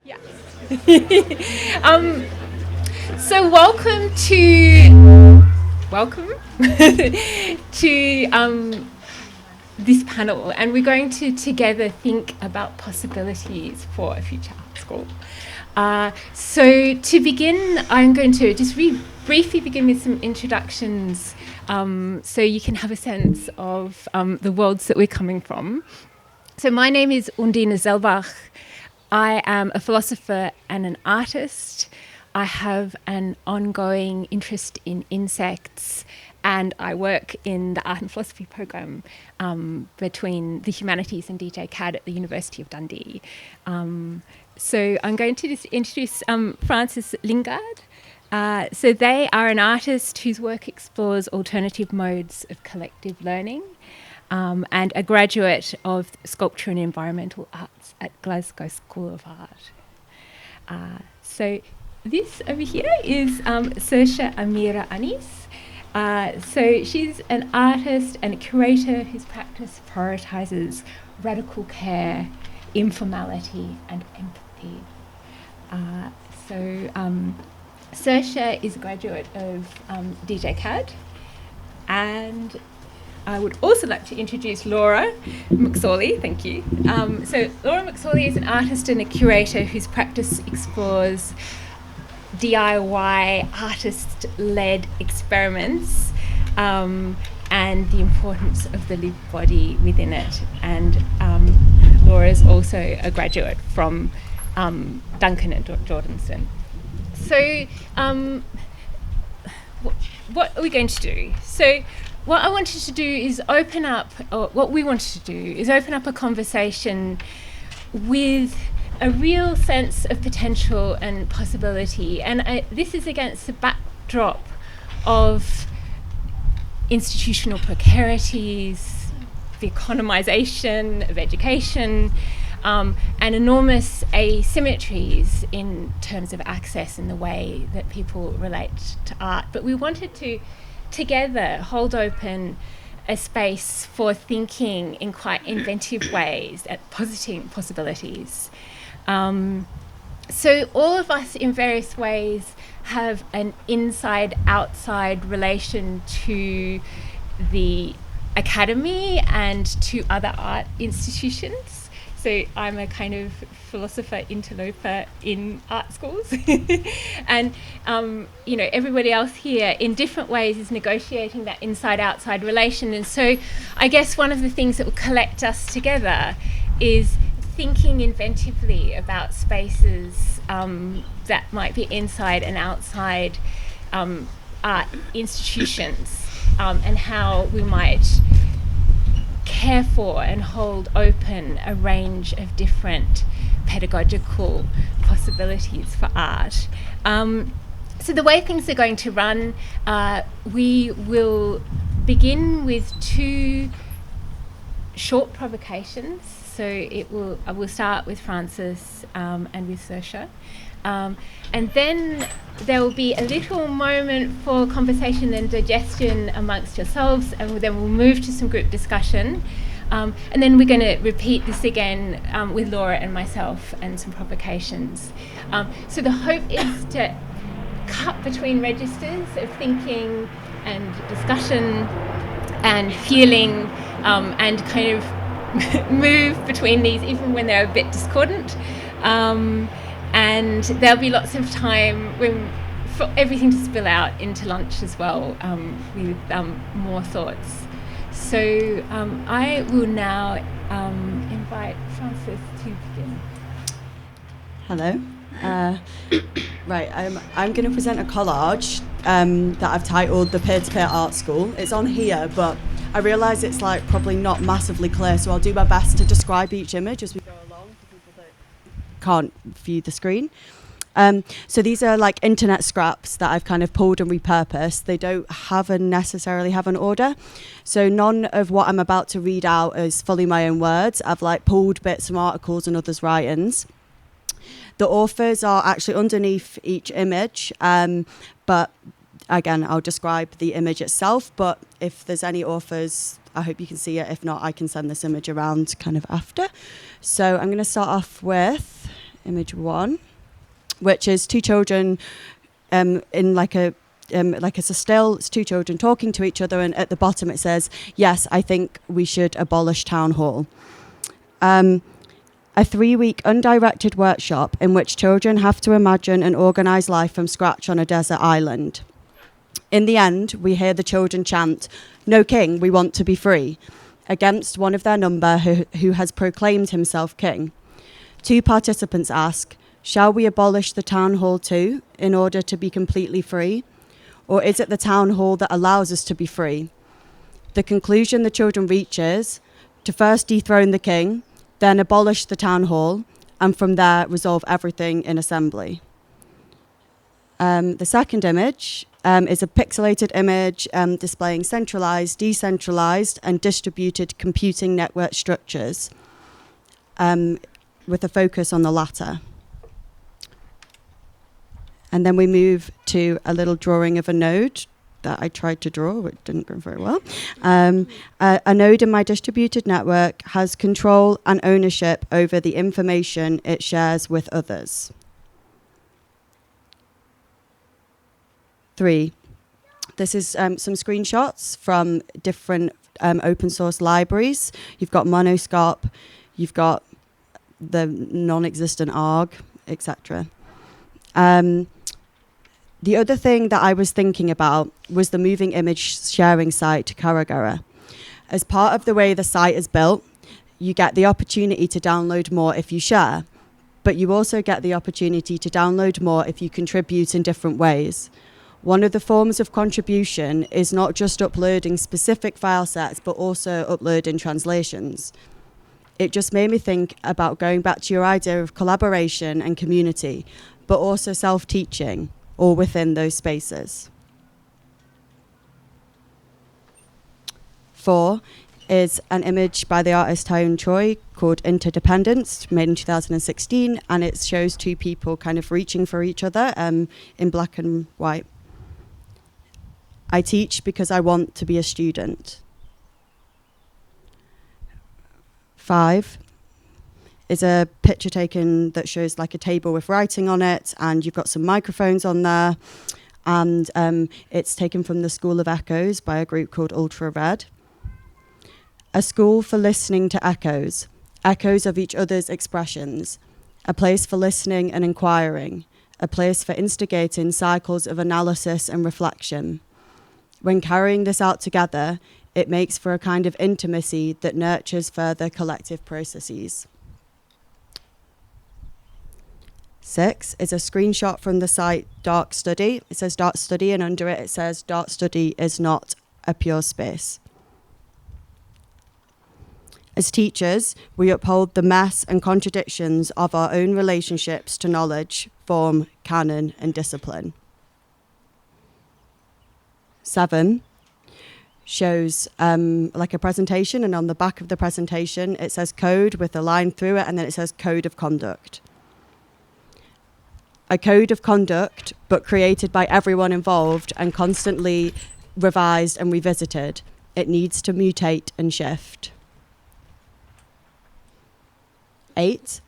Yeah. So welcome to this panel, and we're going to together think about possibilities for a future art school. So to begin, I'm going to just briefly begin with some introductions, so you can have a sense of the worlds that we're coming from. So my name is Undine Sellbach. I am a philosopher and an artist. I have an ongoing interest in insects, and I work in the art and philosophy program between the humanities and DJ CAD at the University of Dundee. So I'm going to just introduce Francis Lingard. So they are an artist whose work explores alternative modes of collective learning, and a graduate of Sculpture and Environmental Arts at Glasgow School of Art. So this over here is Saoirse Amira Anis. So she's an artist and a curator whose practice prioritises radical care, informality and empathy. Saoirse is a graduate of DJ CAD, and I would also like to introduce Laura McSorley, thank you. So Laura McSorley is an artist and a curator whose practice explores DIY artist-led experiments and the importance of the lived body within it. And Laura is also a graduate from Duncan and Jordanson. So what are we going to do? So what I wanted to do is open up a conversation with a real sense of potential and possibility. And this is against the backdrop of institutional precarities, the economisation of education, and enormous asymmetries in terms of access and the way that people relate to art. But we wanted to together hold open a space for thinking in quite inventive ways at positing possibilities. So all of us in various ways have an inside-outside relation to the academy and to other art institutions. So I'm a kind of philosopher interloper in art schools. And, everybody else here in different ways is negotiating that inside-outside relation. And so I guess one of the things that will collect us together is thinking inventively about spaces that might be inside and outside art institutions, and how we might care for and hold open a range of different pedagogical possibilities for art. So the way things are going to run, we will begin with two short provocations. So I will start with Francis and with Saoirse. And then there will be a little moment for conversation and digestion amongst yourselves, and then we'll move to some group discussion. And then we're going to repeat this again with Laura and myself and some provocations. So the hope is to cut between registers of thinking and discussion and feeling, and kind of move between these even when they're a bit discordant. And there'll be lots of time for everything to spill out into lunch as well, with more thoughts. So I will now invite Francis to begin. Hello. Right, I'm going to present a collage that I've titled The Peer-to-Peer Art School. It's on here, but I realise it's probably not massively clear, so I'll do my best to describe each image as we go along for people that can't view the screen. So these are internet scraps that I've kind of pulled and repurposed. They don't necessarily have an order. So none of what I'm about to read out is fully my own words. I've pulled bits from articles and others' writings. The authors are actually underneath each image, but again, I'll describe the image itself. But if there's any authors, I hope you can see it. If not, I can send this image around kind of after. So I'm going to start off with image 1, which is two children in like a it's a still, it's two children talking to each other, and at the bottom it says, yes, I think we should abolish town hall. A 3-week undirected workshop in which children have to imagine and organise life from scratch on a desert island. In the end, we hear the children chant, "No king, we want to be free," against one of their number who has proclaimed himself king. 2 participants ask, shall we abolish the town hall too, in order to be completely free? Or is it the town hall that allows us to be free? The conclusion the children reach is to first dethrone the king, then abolish the town hall, and from there resolve everything in assembly. The second image is a pixelated image displaying centralized, decentralized, and distributed computing network structures with a focus on the latter. And then we move to a little drawing of a node that I tried to draw, which didn't go very well. A node in my distributed network has control and ownership over the information it shares with others. 3. This is some screenshots from different open source libraries. You've got Monoscope, you've got the non-existent ARG, etc. The other thing that I was thinking about was the moving image sharing site, Karagara. As part of the way the site is built, you get the opportunity to download more if you share, but you also get the opportunity to download more if you contribute in different ways. One of the forms of contribution is not just uploading specific file sets, but also uploading translations. It just made me think about going back to your idea of collaboration and community, but also self-teaching, or within those spaces. 4 is an image by the artist Hyun Choi called Interdependence, made in 2016, and it shows 2 people kind of reaching for each other in black and white. I teach because I want to be a student. 5 is a picture taken that shows like a table with writing on it, and you've got some microphones on there, and it's taken from the School of Echoes by a group called Ultra Red. A school for listening to echoes, echoes of each other's expressions, a place for listening and inquiring, a place for instigating cycles of analysis and reflection. When carrying this out together, it makes for a kind of intimacy that nurtures further collective processes. 6 is a screenshot from the site Dark Study. It says Dark Study, and under it, it says Dark Study is not a pure space. As teachers, we uphold the mess and contradictions of our own relationships to knowledge, form, canon, and discipline. 7 shows like a presentation, and on the back of the presentation, it says code with a line through it, and then it says code of conduct. A code of conduct, but created by everyone involved and constantly revised and revisited. It needs to mutate and shift. 8.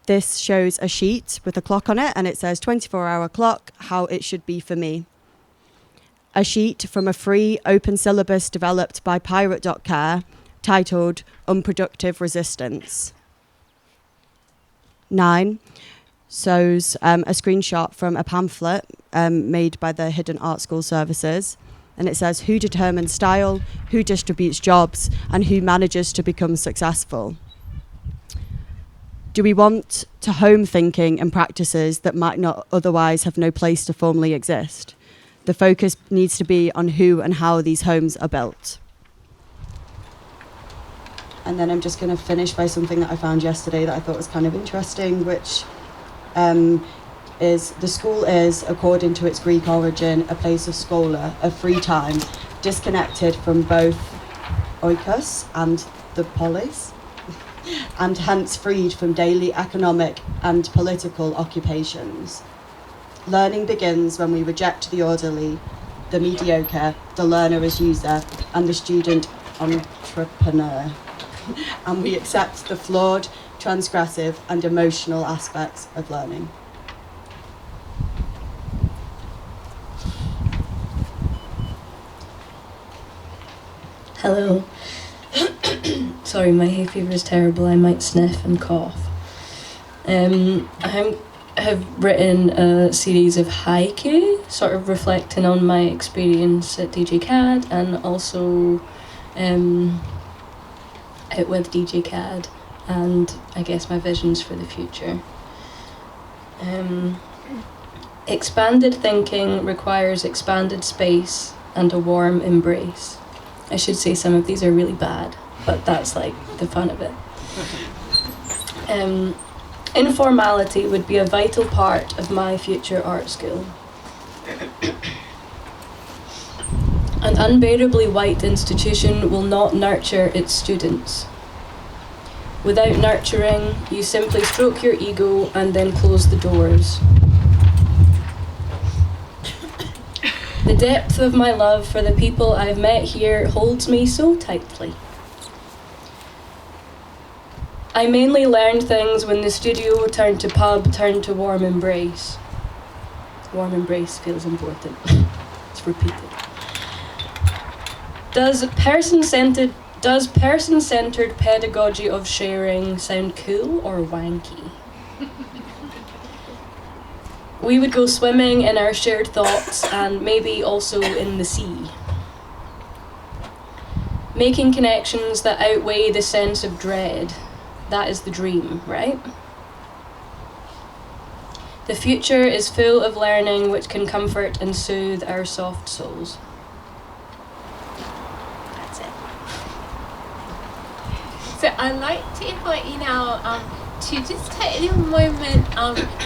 This shows a sheet with a clock on it, and it says 24-hour clock, how it should be for me. A sheet from a free open syllabus developed by Pirate.care titled Unproductive Resistance. 9 shows a screenshot from a pamphlet made by the Hidden Art School Services, and it says who determines style, who distributes jobs, and who manages to become successful. Do we want to home thinking and practices that might not otherwise have no place to formally exist? The focus needs to be on who and how these homes are built. And then I'm just going to finish by something that I found yesterday that I thought was kind of interesting, which is the school is, according to its Greek origin, a place of schola, of free time, disconnected from both oikos and the polis, and hence freed from daily economic and political occupations. Learning begins when we reject the orderly, the mediocre, the learner as user, and the student entrepreneur. and we accept the flawed, transgressive and emotional aspects of learning. Hello. Sorry, my hay fever is terrible. I might sniff and cough. I have written a series of haiku, sort of reflecting on my experience at DJ CAD and also out with DJ CAD and I guess my visions for the future. Expanded thinking requires expanded space and a warm embrace. I should say some of these are really bad, but that's like the fun of it. Informality would be a vital part of my future art school. An unbearably white institution will not nurture its students. Without nurturing, you simply stroke your ego and then close the doors. The depth of my love for the people I've met here holds me so tightly. I mainly learned things when the studio turned to pub, turned to warm embrace. Warm embrace feels important. It's repeated. Does person-centered pedagogy of sharing sound cool or wanky? We would go swimming in our shared thoughts and maybe also in the sea. Making connections that outweigh the sense of dread. That is the dream, right? The future is full of learning which can comfort and soothe our soft souls. That's it. So I'd like to invite you now to just take a little moment,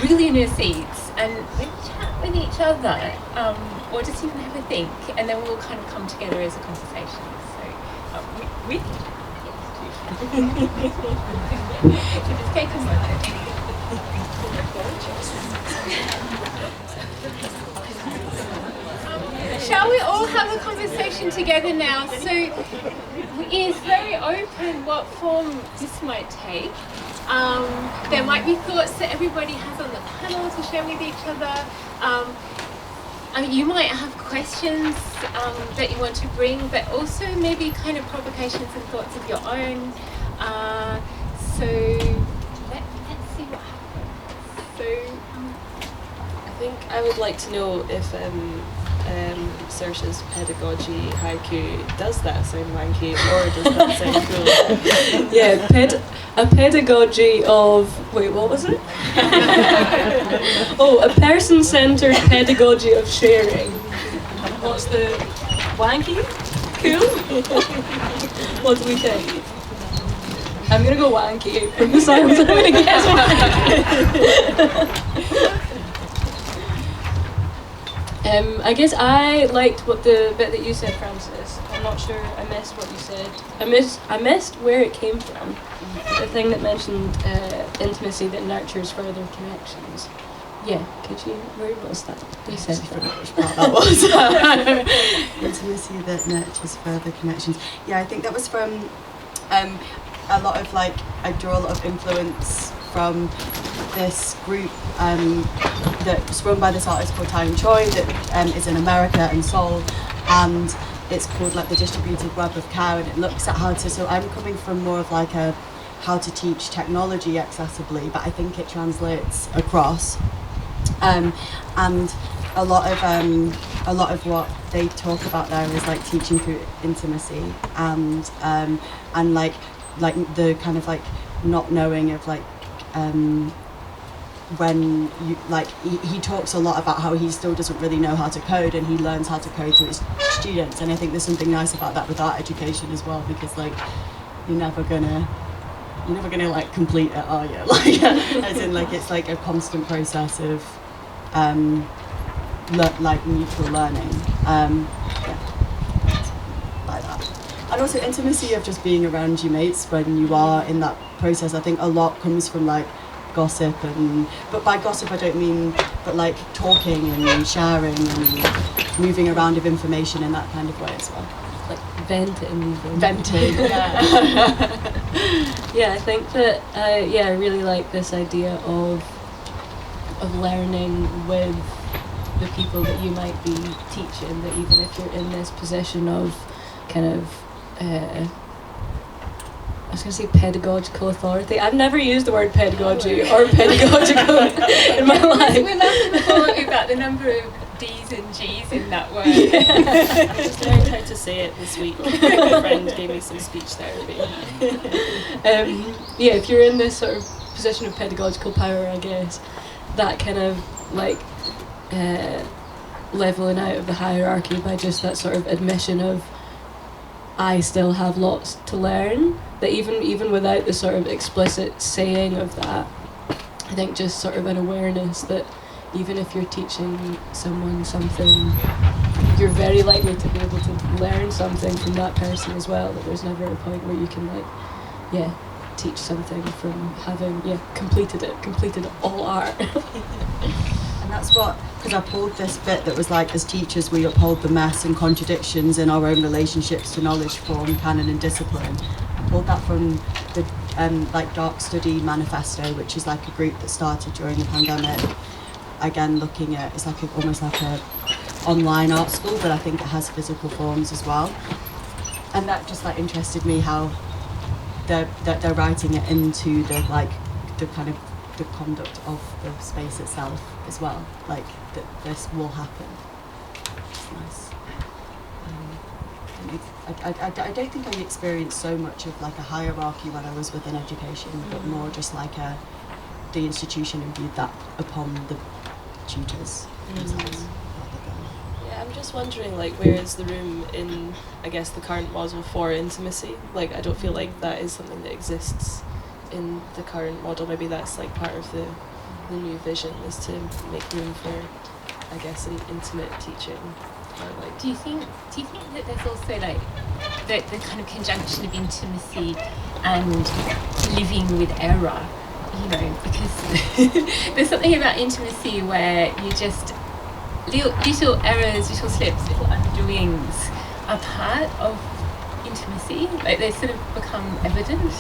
really in your seats, and maybe chat with each other, or just even have a think, and then we'll kind of come together as a conversation. So, with just take a moment. Shall we all have a conversation together now? So it's very open what form this might take. There might be thoughts that everybody has on the panel to share with each other. You might have questions that you want to bring, but also maybe kind of provocations and thoughts of your own. So let's see what happens. So I think I would like to know if Saoirse's pedagogy haiku, does that sound wanky or does that sound cool? Yeah, a pedagogy of, wait, what was it? Oh, a person-centered pedagogy of sharing. What's the wanky? Cool? What do we think? I'm gonna go wanky from the sounds. I'm gonna guess wanky. I guess I liked what the bit that you said, Francis. I'm not sure I missed what you said. I missed where it came from. The thing that mentioned intimacy that nurtures further connections. Yeah, could you? Where was that? You said that. That was intimacy that nurtures further connections. Yeah, I think that was from a lot of I draw a lot of influence from this group that's run by this artist called Tyne Choi that is in America and Seoul, and it's called the distributed web of care, and it looks at how to, so I'm coming from more of a how to teach technology accessibly, but I think it translates across, and a lot of what they talk about there is teaching through intimacy and the kind of not knowing of when you he talks a lot about how he still doesn't really know how to code, and he learns how to code through his students, and I think there's something nice about that with art education as well, because you're never gonna complete it, are you? As in it's a constant process of mutual learning, like that. And also intimacy of just being around your mates when you are in that process. I think a lot comes from gossip, but by gossip I don't mean, but talking and sharing and moving around of information in that kind of way as well. Venting. Yeah. Yeah, I think that I really like this idea of learning with the people that you might be teaching, that even if you're in this position of kind of I was going to say pedagogical authority. I've never used the word pedagogy or pedagogical in my life. We're laughing before about the number of D's and G's in that word. I just learned how to say it this week. My friend gave me some speech therapy. Yeah, if you're in this sort of position of pedagogical power, I guess, that kind of like leveling out of the hierarchy by just that sort of admission of I still have lots to learn, that even without the sort of explicit saying of that, I think just sort of an awareness that even if you're teaching someone something, you're very likely to be able to learn something from that person as well, that there's never a point where you can teach something from having completed all art. And that's what, because I pulled this bit that was like, as teachers we uphold the mess and contradictions in our own relationships to knowledge, form, canon and discipline. I pulled that from the Dark Study Manifesto, which is like a group that started during the pandemic. Again, looking at, it's like almost like a online art school, but I think it has physical forms as well. And that just like interested me how they're writing it into the kind of the conduct of the space itself as well, like that this will happen. It's nice. I don't think I experienced so much of like a hierarchy when I was within education, but more just like the institution imbued that upon the tutors themselves. Yeah, I'm just wondering, like, where is the room in, I guess, the current model for intimacy? Like, I don't feel like that is something that exists in the current model. Maybe that's like part of the new vision, is to make room for, I guess, an intimate teaching. Or like, Do you think that there's also like the kind of conjunction of intimacy and living with error, you know, because there's something about intimacy where you just little errors, little slips, little undoings are part of intimacy. Like they sort of become evident.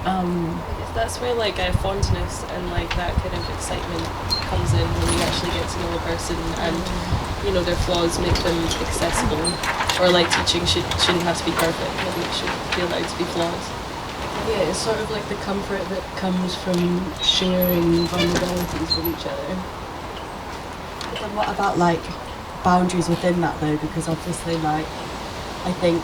I guess that's where like fondness and like that kind of excitement comes in when you actually get to know a person and you know their flaws make them accessible. Or like teaching shouldn't have to be perfect. Maybe it should be allowed to be flawed. Yeah, it's sort of like the comfort that comes from sharing vulnerabilities with each other. But then what about like boundaries within that though? Because obviously like I think,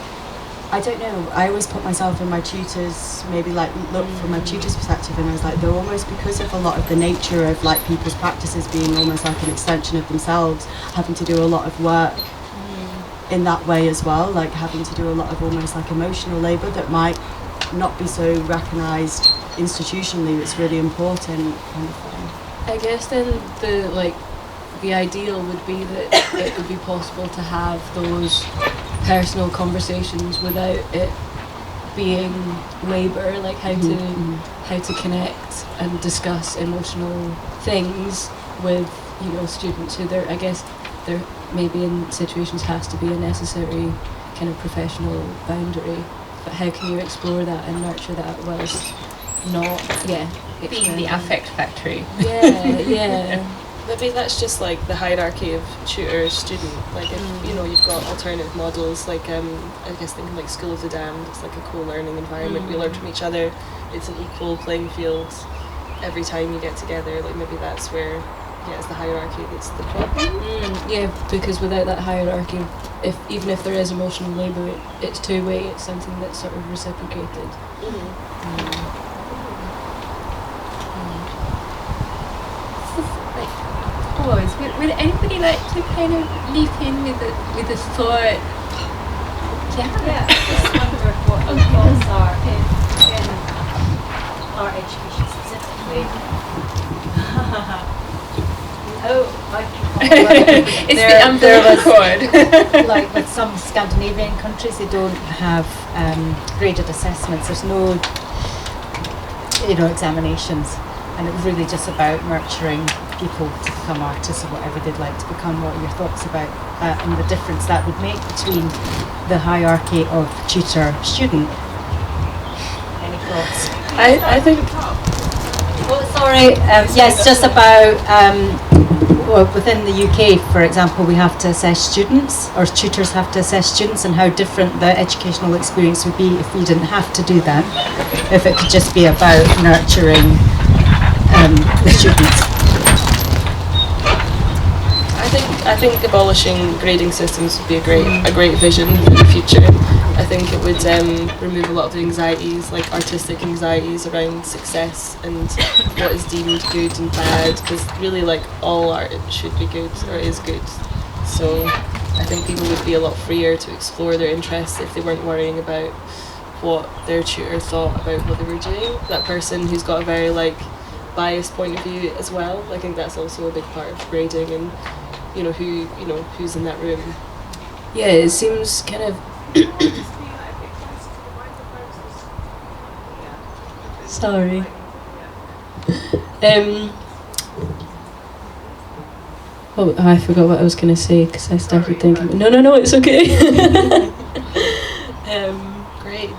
I don't know, I always put myself in my tutors, maybe like look from my tutor's perspective, and I was like, they're almost, because of a lot of the nature of like people's practices being almost like an extension of themselves, having to do a lot of work in that way as well, like having to do a lot of almost like emotional labour that might not be so recognised institutionally. It's really important kind of thing. I guess then the ideal would be that it would be possible to have those personal conversations without it being labour, like how to connect and discuss emotional things with, you know, students who I guess there maybe in situations has to be a necessary kind of professional boundary, but how can you explore that and nurture that whilst not Being the affect factory. yeah Maybe that's just like the hierarchy of tutor-student. Like if you know you've got alternative models, like I guess thinking like School of the Damned, it's like a co-learning environment. We learn from each other. It's an equal playing field every time you get together. Like maybe that's where it's the hierarchy that's the problem. Yeah, because without that hierarchy, even if there is emotional labour, it's two-way. It's something that's sort of reciprocated. Would anybody like to kind of leap in with a thought? Yeah, I just wondered what your thoughts are in art education specifically. It's the umbilical cord. Like with some Scandinavian countries, they don't have graded assessments. There's no, examinations, and it was really just about nurturing people to become artists or whatever they'd like to become. What are your thoughts about and the difference that would make between the hierarchy of tutor-student? Any thoughts? I think Oh, sorry. Yes, just about well, within the UK, for example, we have to assess students, or tutors have to assess students, and how different the educational experience would be if we didn't have to do that. If it could just be about nurturing the students. I think abolishing grading systems would be a great vision for the future. I think it would remove a lot of the anxieties, like artistic anxieties around success and what is deemed good and bad, because really like all art should be good or is good. So I think people would be a lot freer to explore their interests if they weren't worrying about what their tutor thought about what they were doing. That person who's got a very like biased point of view as well, I think that's also a big part of grading, and who's in that room. yeah, it seems kind of sorry. Oh, I forgot what I was gonna say because I started thinking. No, it's okay. Great.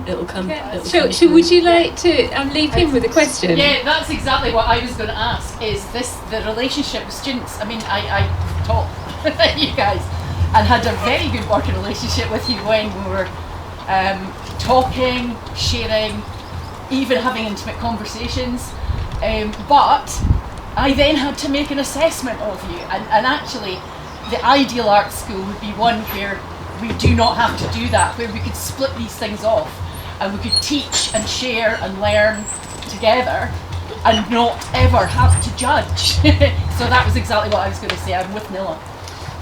It'll come. Yeah. It'll come So through. would you like to leap in with a question? Yeah, that's exactly what I was going to ask. Is this the relationship with students? I mean, I taught you guys and had a very good working relationship with you when we were talking, sharing, even having intimate conversations. But I then had to make an assessment of you, and actually, the ideal art school would be one where we do not have to do that, where we could split these things off and we could teach and share and learn together and not ever have to judge. So that was exactly what I was going to say. I'm with Nilla.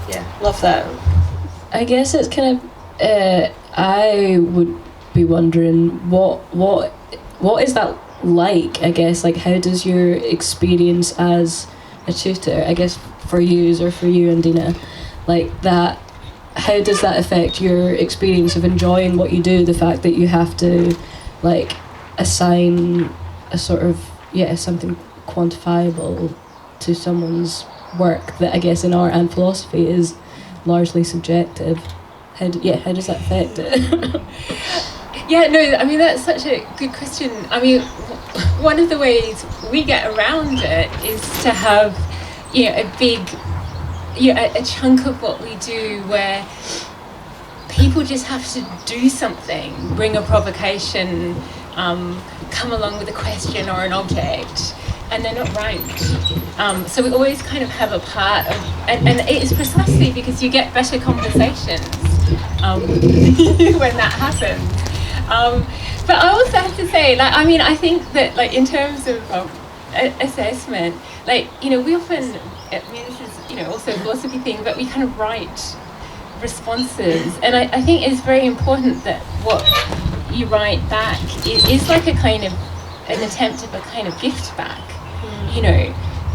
Yeah, love that. I guess it's kind of. I would be wondering what is that like? I guess like how does your experience as a tutor? I guess for you or for you, Undine, like that. How does that affect your experience of enjoying what you do? The fact that you have to, like, assign a sort of something quantifiable to someone's work that I guess in art and philosophy is largely subjective. How does that affect it? Yeah, no, I mean, that's such a good question. I mean, one of the ways we get around it is to have, a big, a chunk of what we do where people just have to do something, bring a provocation, come along with a question or an object, and they're not ranked. So we always kind of have a part of, and it is precisely because you get better conversations when that happens. But I also have to say, like, I mean, I think that, like, in terms of assessment, like, we often, I mean, this is, also a philosophy thing, but we kind of write responses, and I think it's very important that what you write back is like a kind of an attempt of a kind of gift back.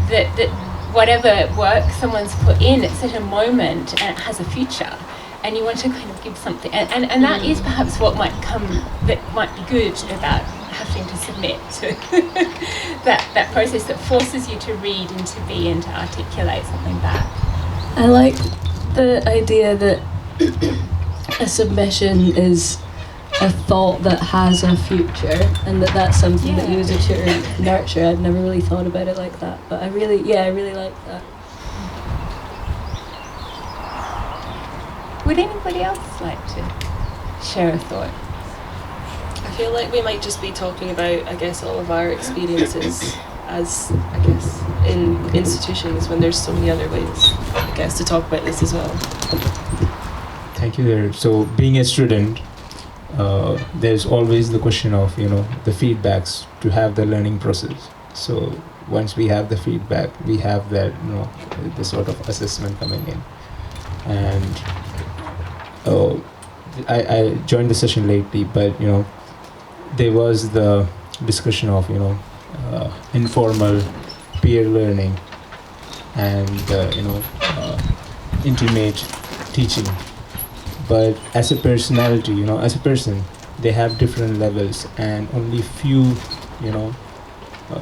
That whatever work someone's put in at such a moment and it has a future, and you want to kind of give something, and that is perhaps what might be good about having to submit to that process that forces you to read and to be and to articulate something back. I like the idea that a submission is a thought that has a future, and that's something that you as a tutor nurture. I'd never really thought about it like that, but I really like that. Would anybody else like to share a thought? I feel like we might just be talking about, I guess, all of our experiences as, I guess, in institutions when there's so many other ways, I guess, to talk about this as well. Thank you there. So being a student, there's always the question of, the feedbacks to have the learning process. So once we have the feedback, we have that, the sort of assessment coming in. And I joined the session lately, but, there was the discussion of, informal peer learning and, intimate teaching. But as a personality, as a person, they have different levels, and only few,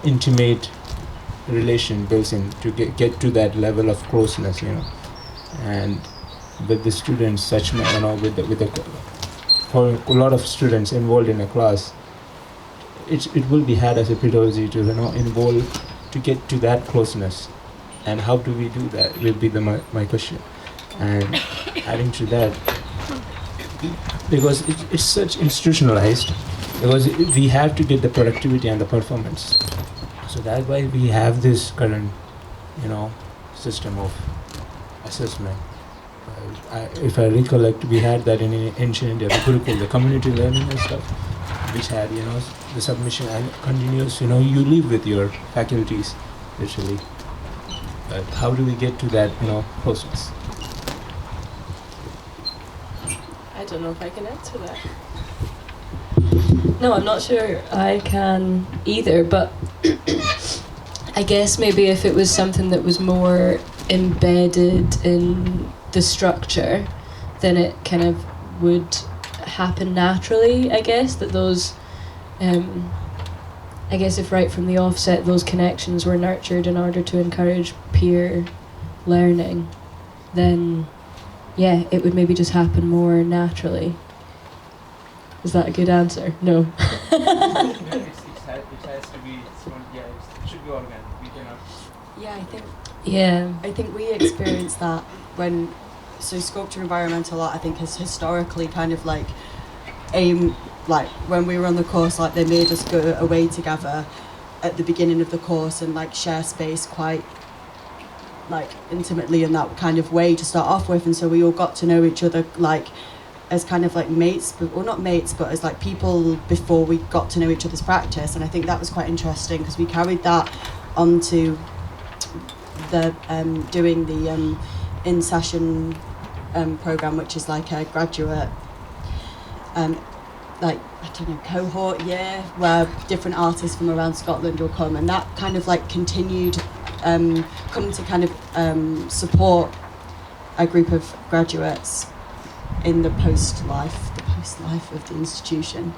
intimate relation builds in to get to that level of closeness, And with the students, with the for a lot of students involved in a class, it will be hard as a pedagogy to involve to get to that closeness. And how do we do that will be my question. And adding to that, because it's such institutionalized, because we have to get the productivity and the performance. So that's why we have this current, system of assessment. If I recollect, we had that in ancient India, the curriculum, the community learning and stuff, which had, the submission and continuous, you live with your faculties, literally. But how do we get to that, process? I don't know if I can answer that. No, I'm not sure I can either, but I guess maybe if it was something that was more embedded in the structure, then it kind of would happen naturally, I guess, that those, I guess if right from the offset those connections were nurtured in order to encourage peer learning, then yeah, it would maybe just happen more naturally. Is that a good answer? No. It has to be, it should be organic. We cannot. Yeah, I think we experienced that so sculpture environmental art, I think, has historically kind of when we were on the course, they made us go away together at the beginning of the course and share space quite intimately in that kind of way to start off with, and so we all got to know each other as kind of mates, or not mates, but as people before we got to know each other's practice. And I think that was quite interesting because we carried that onto the doing the in-session program, which is a graduate cohort year where different artists from around Scotland will come, and that kind of continued come to kind of support a group of graduates in the post life of the institution,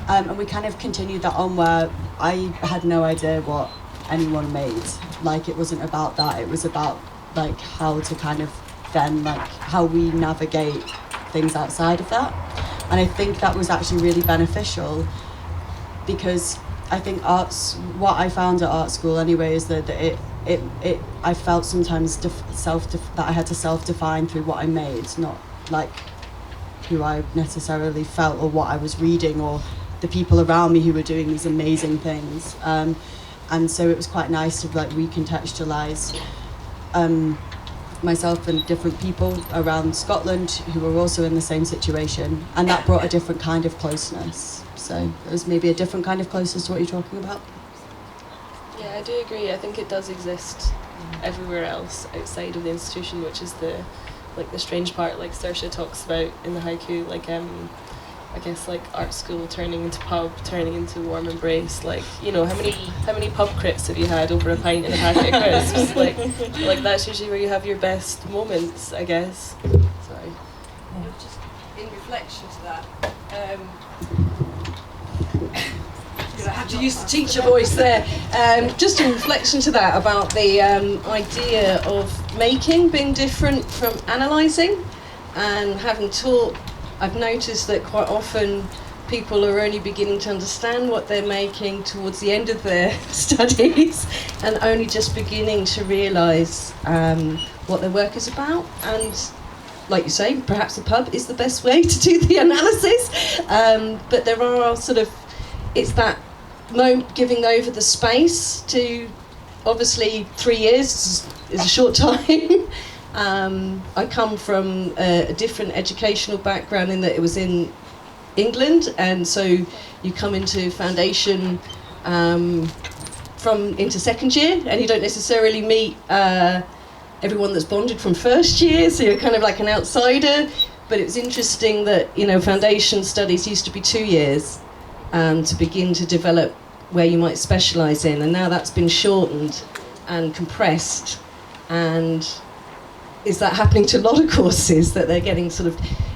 and we kind of continued that on where I had no idea what anyone made. It wasn't about that, it was about how to kind of then how we navigate things outside of that. And I think that was actually really beneficial, because I think what I found at art school anyway is that I felt sometimes that I had to self-define through what I made, not who I necessarily felt or what I was reading or the people around me who were doing these amazing things. And so it was quite nice to recontextualise myself and different people around Scotland who were also in the same situation, and that brought a different kind of closeness. So it was maybe a different kind of closeness to what you're talking about. Yeah, I do agree. I think it does exist everywhere else outside of the institution, which is the strange part, Saoirse talks about in the haiku, I guess art school turning into pub, turning into warm embrace. How many pub crits have you had over a pint and a packet of crisps? That's usually where you have your best moments, I guess. Sorry. Just in reflection to that, I have to use the teacher voice there. Just in reflection to that about the idea of making being different from analysing, and having taught, I've noticed that quite often people are only beginning to understand what they're making towards the end of their studies, and only just beginning to realise what their work is about. And like you say, perhaps the pub is the best way to do the analysis, but there are it's that moment giving over the space to, obviously 3 years is a short time. I come from a different educational background in that it was in England, and so you come into foundation into second year, and you don't necessarily meet everyone that's bonded from first year, so you're kind of like an outsider. But it was interesting that foundation studies used to be 2 years to begin to develop where you might specialise in, and now that's been shortened and compressed. And is that happening to a lot of courses, that they're getting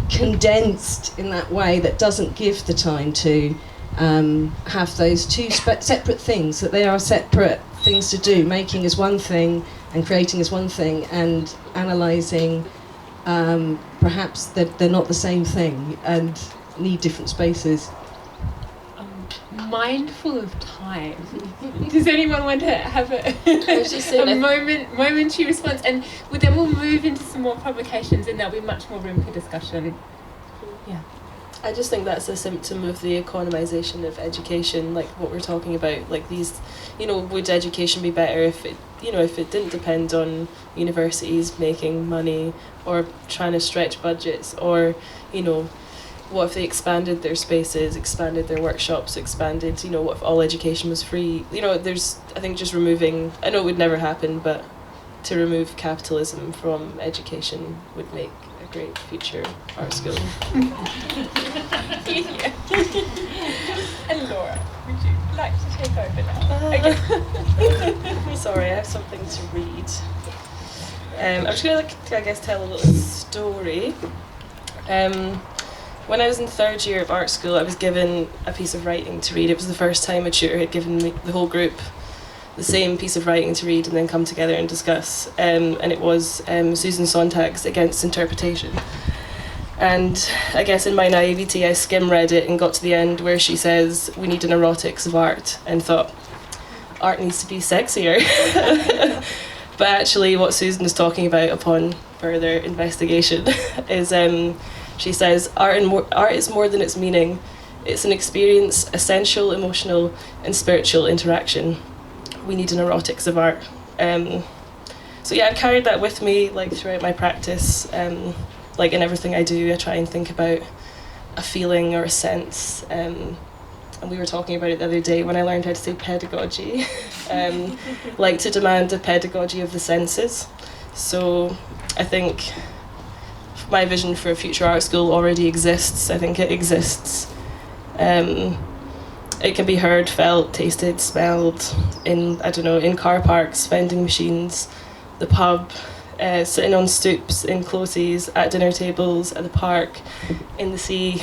condensed in that way that doesn't give the time to have those two separate things, that they are separate things to do. Making is one thing and creating is one thing, and analysing, perhaps they're not the same thing. And need different spaces. Mindful of time. Does anyone want to have a momentary response? And then we'll move into some more publications, and there'll be much more room for discussion. Yeah. I just think that's a symptom of the economisation of education, like what we're talking about. Like these, would education be better if it, if it didn't depend on universities making money or trying to stretch budgets, or, what if they expanded their spaces, expanded their workshops, expanded, what if all education was free? There's, I think, just removing, I know it would never happen, but to remove capitalism from education would make a great future art school. And Laura, would you like to take over now? Sorry, I have something to read. I'm just going to, I guess, tell a little story. When I was in third year of art school, I was given a piece of writing to read. It was the first time a tutor had given me, the whole group, the same piece of writing to read and then come together and discuss. And it was Susan Sontag's Against Interpretation. And I guess in my naivety, I skim-read it and got to the end where she says, we need an erotics of art, and thought, art needs to be sexier. But actually what Susan is talking about upon further investigation is, she says, art is more than its meaning. It's an experience, essential, emotional and spiritual interaction. We need an erotics of art. So yeah, I've carried that with me throughout my practice. In everything I do, I try and think about a feeling or a sense. And we were talking about it the other day when I learned how to say pedagogy. To demand a pedagogy of the senses. So I think my vision for a future art school already exists. I think it exists. It can be heard, felt, tasted, smelled in car parks, vending machines, the pub, sitting on stoops, in closes, at dinner tables, at the park, in the sea,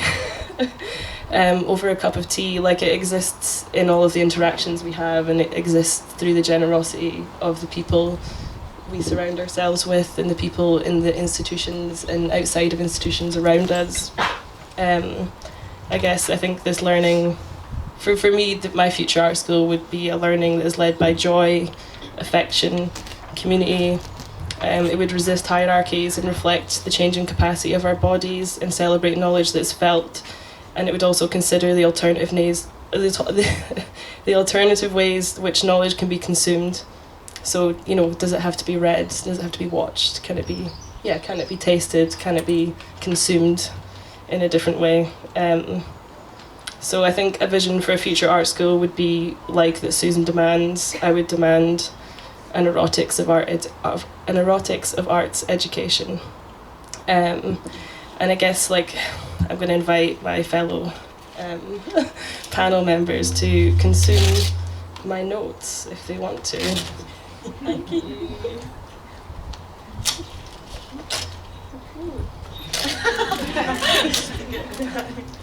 over a cup of tea. It exists in all of the interactions we have, and it exists through the generosity of the people we surround ourselves with and the people in the institutions and outside of institutions around us. I think this learning, for me, my future art school would be a learning that is led by joy, affection, community. It would resist hierarchies and reflect the changing capacity of our bodies and celebrate knowledge that's felt. And it would also consider the alternative ways which knowledge can be consumed. So, does it have to be read? Does it have to be watched? Can it be tasted? Can it be consumed in a different way? So I think a vision for a future art school would be that Susan demands. I would demand an erotics of arts education. And I guess I'm going to invite my fellow panel members to consume my notes if they want to. Thank you.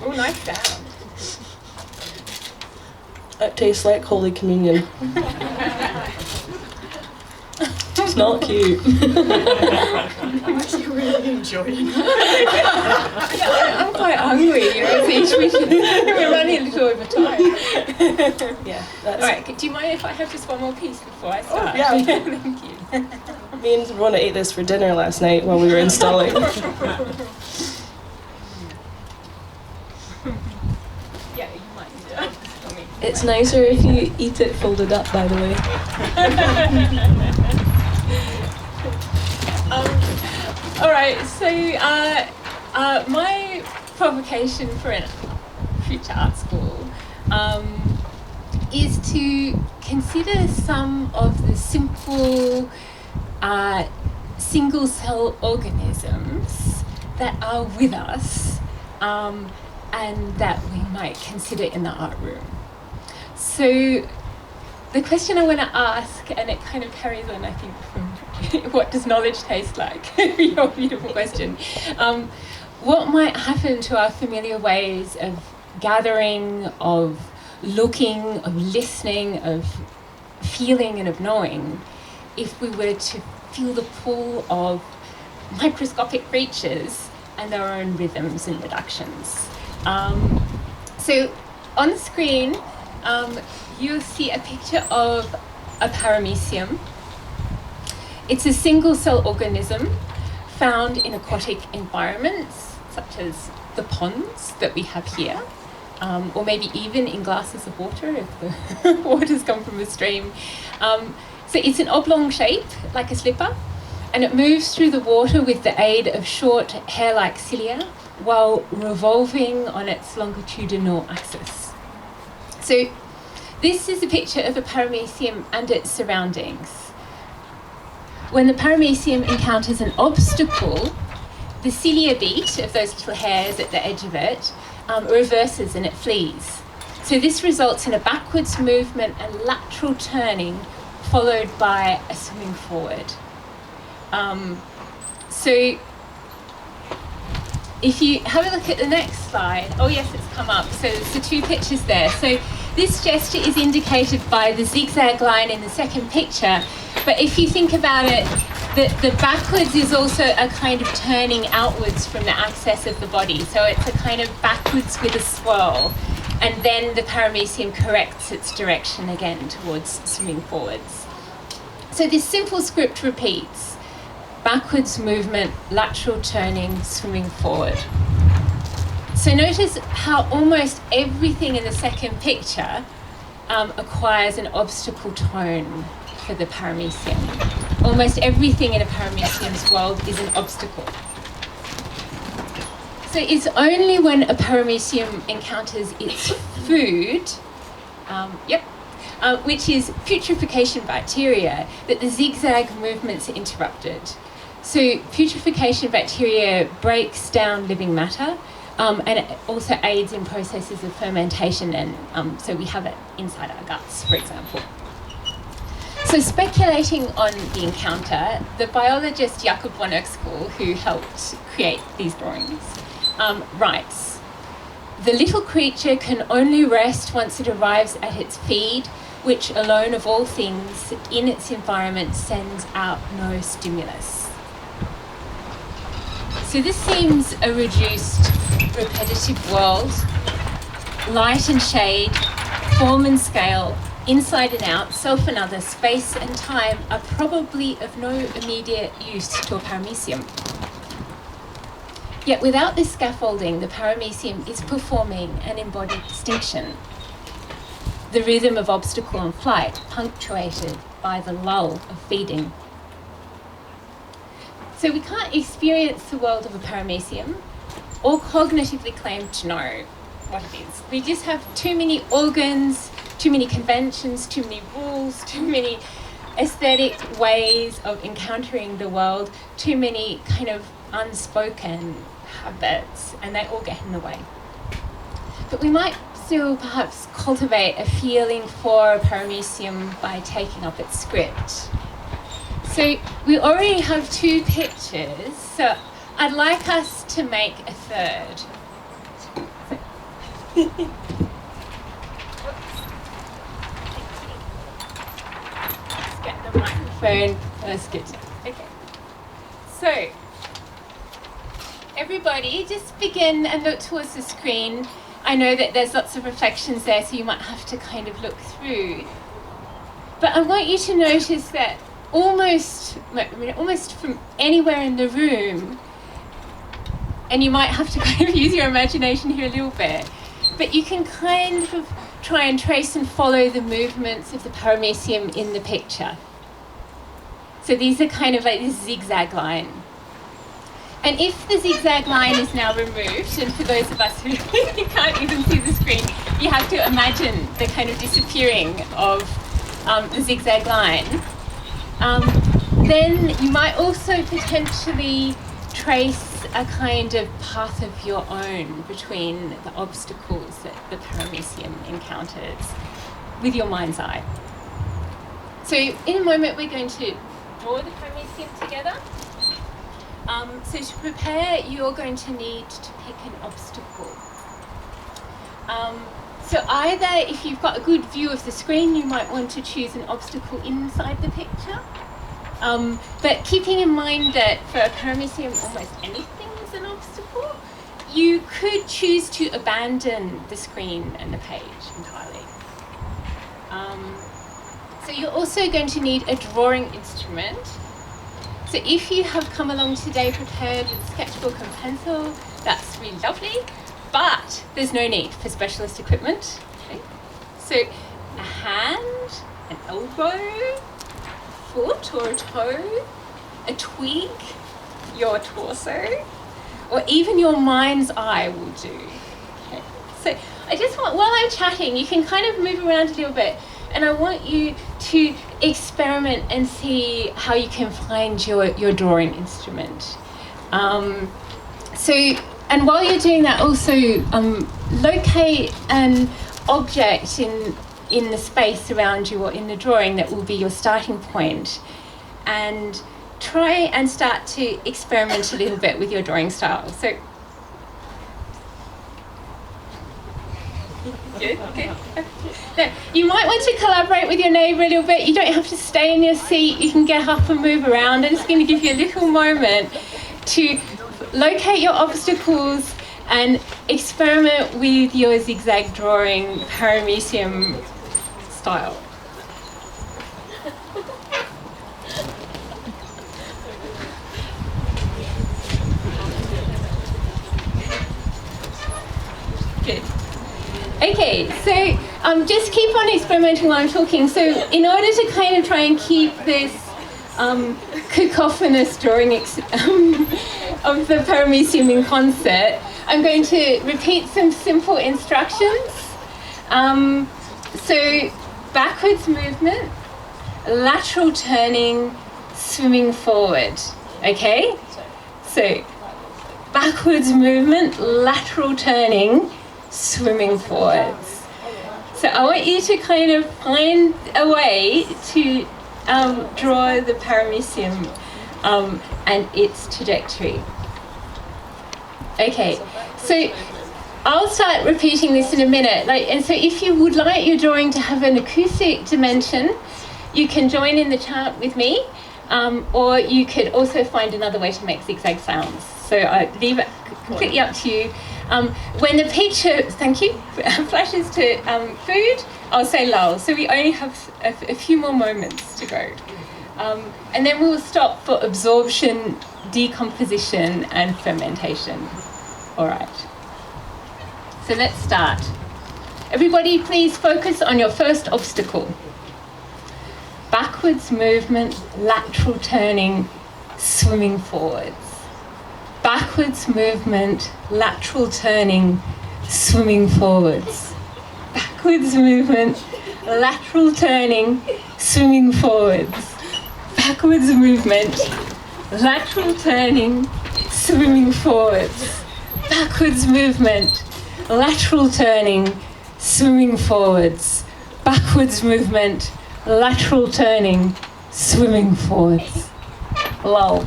Oh, nice sound. It tastes like Holy Communion. It's not cute. I'm actually really enjoying it. I'm quite hungry, we're running a little over time. Yeah. Alright, do you mind if I have just one more piece before I start? Oh, yeah. Thank you. Me and Rona ate this for dinner last night while we were installing. Yeah, you might do that. It's nicer if you eat it folded up, by the way. Alright, so my provocation for a future art school is to consider some of the simple single-cell organisms that are with us and that we might consider in the art room. So the question I want to ask, and it kind of carries on, I think, from what does knowledge taste like? Your beautiful question. What might happen to our familiar ways of gathering, of looking, of listening, of feeling and of knowing if we were to feel the pull of microscopic creatures and their own rhythms and reductions? So on the screen, you'll see a picture of a paramecium. It's a single-cell organism found in aquatic environments, such as the ponds that we have here, or maybe even in glasses of water if the water's come from a stream. So it's an oblong shape, like a slipper, and it moves through the water with the aid of short hair-like cilia while revolving on its longitudinal axis. So this is a picture of a paramecium and its surroundings. When the paramecium encounters an obstacle, the cilia beat of those little hairs at the edge of it reverses and it flees. So this results in a backwards movement and lateral turning, followed by a swimming forward. So if you have a look at the next slide, oh yes, it's come up. So there's the two pictures there. So this gesture is indicated by the zigzag line in the second picture. But if you think about it, the backwards is also a kind of turning outwards from the axis of the body. So it's a kind of backwards with a swirl. And then the paramecium corrects its direction again towards swimming forwards. So this simple script repeats: backwards movement, lateral turning, swimming forward. So notice how almost everything in the second picture acquires an obstacle tone for the paramecium. Almost everything in a paramecium's world is an obstacle. So it's only when a paramecium encounters its food, which is putrefaction bacteria, that the zigzag movements are interrupted. So putrefaction bacteria breaks down living matter, and it also aids in processes of fermentation, and so we have it inside our guts, for example. So speculating on the encounter, the biologist Jakob von Uexküll, who helped create these drawings, writes, "The little creature can only rest once it arrives at its feed, which alone of all things in its environment sends out no stimulus." So this seems a reduced, repetitive world. Light and shade, form and scale, inside and out, self and other, space and time are probably of no immediate use to a paramecium. Yet without this scaffolding, the paramecium is performing an embodied distinction. The rhythm of obstacle and flight, punctuated by the lull of feeding. So we can't experience the world of a paramecium or cognitively claim to know what it is. We just have too many organs, too many conventions, too many rules, too many aesthetic ways of encountering the world, too many kind of unspoken habits, and they all get in the way. But we might still perhaps cultivate a feeling for a paramecium by taking up its script. So we already have two pictures, so I'd like us to make a third. Let's get the microphone. That's good. Okay. So everybody just begin and look towards the screen. I know that there's lots of reflections there, so you might have to kind of look through. But I want you to notice that almost from anywhere in the room, and you might have to kind of use your imagination here a little bit, but you can kind of try and trace and follow the movements of the paramecium in the picture. So these are kind of like this zigzag line. And if the zigzag line is now removed, and for those of us who can't even see the screen, you have to imagine the kind of disappearing of the zigzag line, then you might also potentially trace a kind of path of your own between the obstacles that the paramecium encounters with your mind's eye. So in a moment we're going to draw the paramecium together. So to prepare, you're going to need to pick an obstacle. So either if you've got a good view of the screen, you might want to choose an obstacle inside the picture. But keeping in mind that for a paramecium, almost anything is an obstacle, you could choose to abandon the screen and the page entirely. So you're also going to need a drawing instrument. So if you have come along today prepared with sketchbook and pencil, that's really lovely, but there's no need for specialist equipment. Okay? So a hand, an elbow, foot or a toe, a twig, your torso, or even your mind's eye will do. Okay. So I just want, while I'm chatting, you can kind of move around a little bit, and I want you to experiment and see how you can find your drawing instrument. And while you're doing that, also locate an object in the space around you or in the drawing that will be your starting point, and try and start to experiment a little bit with your drawing style. So, good. Now, you might want to collaborate with your neighbour a little bit. You don't have to stay in your seat. You can get up and move around. I'm just going to give you a little moment to locate your obstacles and experiment with your zigzag drawing paramecium style. Good. Okay, so just keep on experimenting while I'm talking. So in order to kind of try and keep this cacophonous drawing of the paramecium in concert, I'm going to repeat some simple instructions. So backwards movement, lateral turning, swimming forward. Okay? So backwards movement, lateral turning, swimming forwards. So I want you to kind of find a way to draw the paramecium and its trajectory. Okay, so I'll start repeating this in a minute. And so if you would like your drawing to have an acoustic dimension, you can join in the chant with me, or you could also find another way to make zigzag sounds. So I leave it completely up to you. When the picture, thank you, flashes to food, I'll say lull. So we only have a few more moments to go. And then we'll stop for absorption, decomposition, and fermentation. All right. So let's start. Everybody, please focus on your first obstacle. Backwards movement, lateral turning, swimming forwards. Backwards movement, lateral turning, swimming forwards. Backwards movement, lateral turning, swimming forwards. Backwards movement, lateral turning, swimming forwards. Backwards movement, lateral turning, swimming forwards. Backwards movement, lateral turning, swimming forwards. Lull.